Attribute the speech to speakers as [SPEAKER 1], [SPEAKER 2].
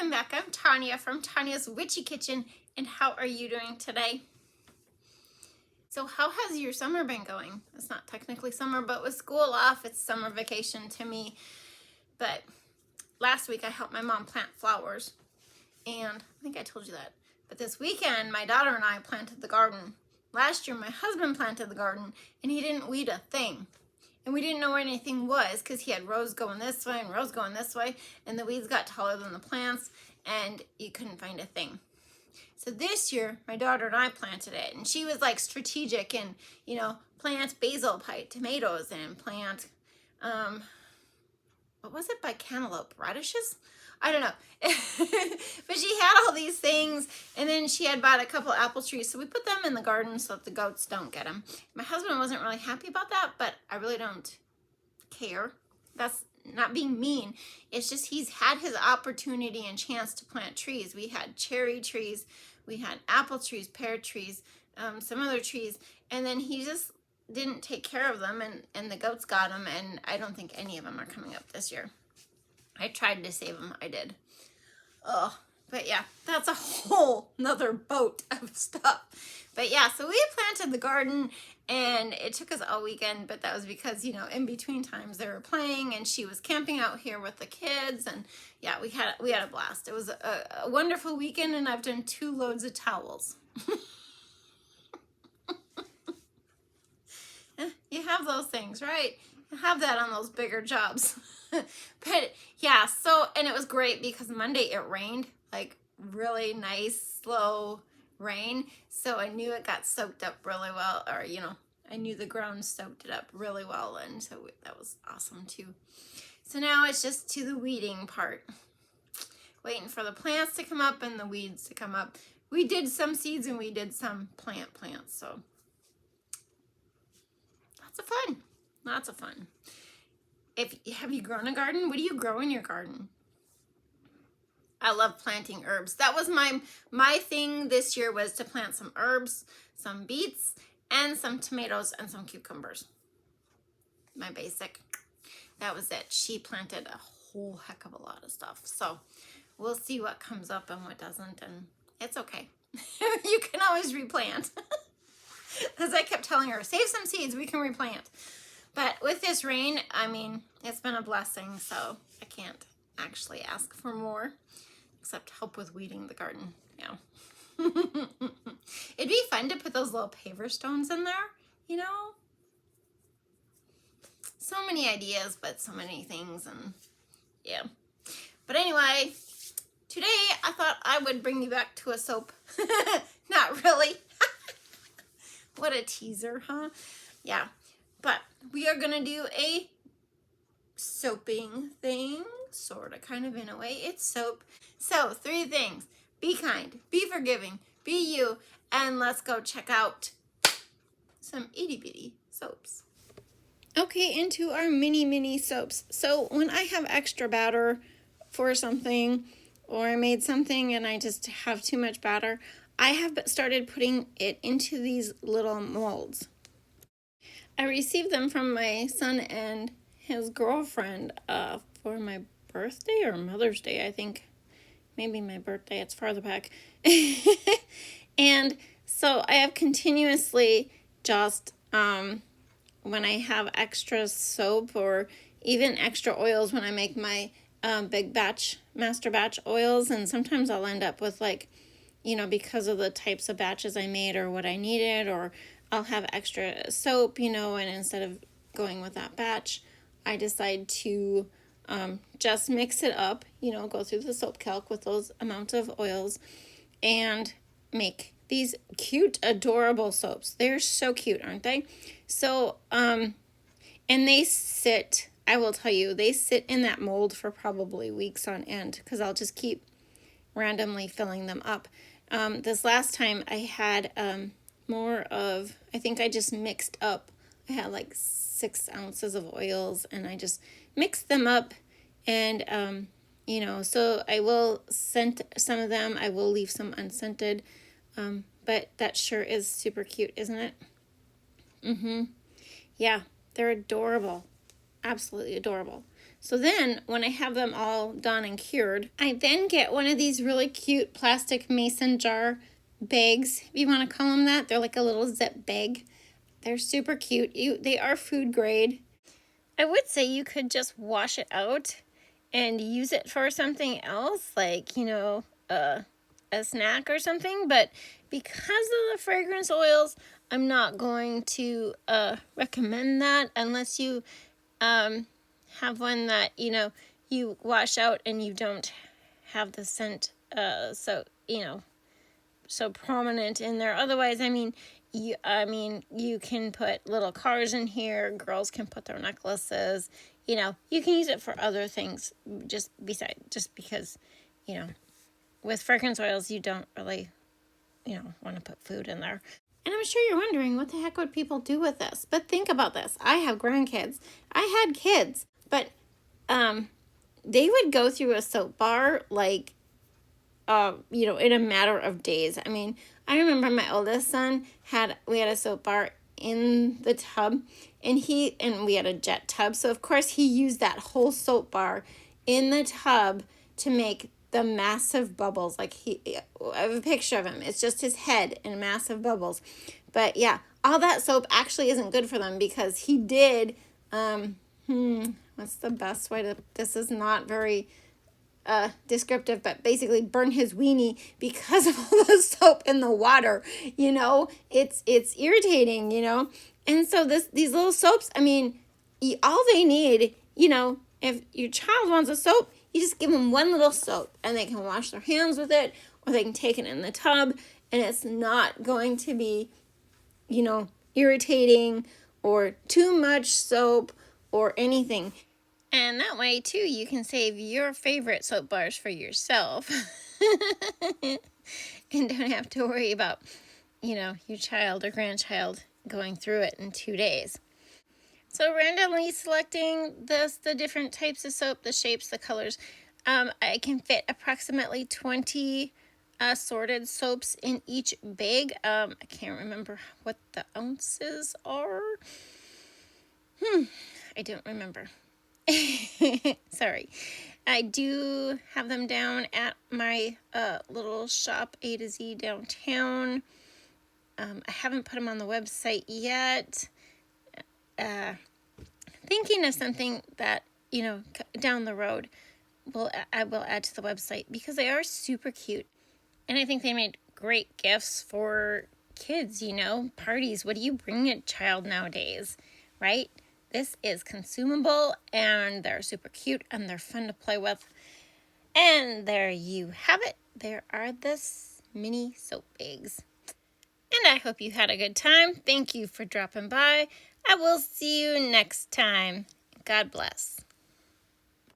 [SPEAKER 1] welcome back. I'm Tonya from Tonya's Witchy Kitchen, and how are you doing today? So how has your summer been going? It's not technically summer, but with school off, it's summer vacation to me. But last week I helped my mom plant flowers, and I think I told you that. But this weekend, my daughter and I planted the garden. Last year, my husband planted the garden, and he didn't weed a thing. And we didn't know where anything was because he had rows going this way and rows going this way, and the weeds got taller than the plants, and you couldn't find a thing. So this year, my daughter and I planted it, and she was like strategic and, you know, plant basil, plant tomatoes, and plant, what was it, by cantaloupe radishes? I don't know. But she had all these things, and then she had bought a couple apple trees, so we put them in the garden so that the goats don't get them. My husband wasn't really happy about that, but I really don't care. That's not being mean. It's just he's had his opportunity and chance to plant trees. We had cherry trees, we had apple trees, pear trees, some other trees, and then he just didn't take care of them, and the goats got them, and I don't think any of them are coming up this year. I tried to save them. I did. Oh, but yeah, that's a whole nother boat of stuff. But yeah, so we planted the garden, and it took us all weekend, but that was because, you know, in between times they were playing, and she was camping out here with the kids, and yeah, we had a blast. It was a wonderful weekend, and I've done 2 loads of towels. You have those things, right? You have that on those bigger jobs. But yeah, so, and it was great because Monday it rained, like really nice, slow rain. So I knew it got soaked up really well, or, you know, I knew the ground soaked it up really well. And so that was awesome too. So now it's just to the weeding part. Waiting for the plants to come up and the weeds to come up. We did some seeds and we did some plants. So lots of fun. Lots of fun. Have you grown a garden? What do you grow in your garden? I love planting herbs. That was my thing this year, was to plant some herbs, some beets, and some tomatoes and some cucumbers. My basic. That was it. She planted a whole heck of a lot of stuff. So we'll see what comes up and what doesn't, and it's okay. You can always replant. As I kept telling her, save some seeds, we can replant. But with this rain, I mean, it's been a blessing, so I can't actually ask for more, except help with weeding the garden. Yeah. It'd be fun to put those little paver stones in there, you know? So many ideas, but so many things, and yeah. But anyway, today I thought I would bring you back to a soap. Not really. What a teaser, huh? Yeah. But we are going to do a soaping thing, sort of, kind of, in a way. It's soap. So 3 things. Be kind, be forgiving, be you, and let's go check out some itty bitty soaps. Okay, into our mini soaps. So when I have extra batter for something, or I made something and I just have too much batter, I have started putting it into these little molds. I received them from my son and his girlfriend for my birthday or Mother's Day, I think. Maybe my birthday, it's farther back. And so I have continuously just, when I have extra soap or even extra oils, when I make my big batch, master batch oils, and sometimes I'll end up with, like, you know, because of the types of batches I made or what I needed, or I'll have extra soap, you know, and instead of going with that batch, I decide to just mix it up, you know, go through the soap calc with those amounts of oils and make these cute, adorable soaps. They're so cute, aren't they? So, and they sit, I will tell you, they sit in that mold for probably weeks on end, because I'll just keep randomly filling them up. This last time I had more of, I think I just mixed up, I had like 6 ounces of oils, and I just mixed them up, and you know, so I will scent some of them, I will leave some unscented, but that sure is super cute, isn't it? Yeah, they're adorable, absolutely adorable. So then when I have them all done and cured, I then get one of these really cute plastic mason jar bags, if you want to call them that. They're like a little zip bag. They're super cute. They are food grade. I would say you could just wash it out and use it for something else, like, a snack or something. But because of the fragrance oils, I'm not going to recommend that unless you have one that, you wash out and you don't have the scent so prominent in there. Otherwise, you can put little cars in here. Girls can put their necklaces. You can use it for other things just because, with fragrance oils, you don't really, want to put food in there. And I'm sure you're wondering, what the heck would people do with this? But think about this. I have grandkids. I had kids, but they would go through a soap bar like, in a matter of days. I mean, I remember my oldest son we had a soap bar in the tub, and we had a jet tub. So of course he used that whole soap bar in the tub to make the massive bubbles. Like I have a picture of him. It's just his head in massive bubbles. But yeah, all that soap actually isn't good for them because he did, what's the best way to, this is not very descriptive, but basically burn his weenie because of all the soap in the water. It's irritating, and so these little soaps, I mean, all they need, if your child wants a soap, you just give them one little soap and they can wash their hands with it, or they can take it in the tub, and it's not going to be, irritating or too much soap or anything. And that way, too, you can save your favorite soap bars for yourself. And don't have to worry about, your child or grandchild going through it in 2 days. So randomly selecting the different types of soap, the shapes, the colors. I can fit approximately 20 assorted soaps in each bag. I can't remember what the ounces are. I don't remember. Sorry. I do have them down at my little shop A to Z downtown. I haven't put them on the website yet. Thinking of something that, down the road I will add to the website because they are super cute. And I think they made great gifts for kids, parties. What do you bring a child nowadays, right? This is consumable, and they're super cute, and they're fun to play with. And there you have it. There are the mini soap bags. And I hope you had a good time. Thank you for dropping by. I will see you next time. God bless.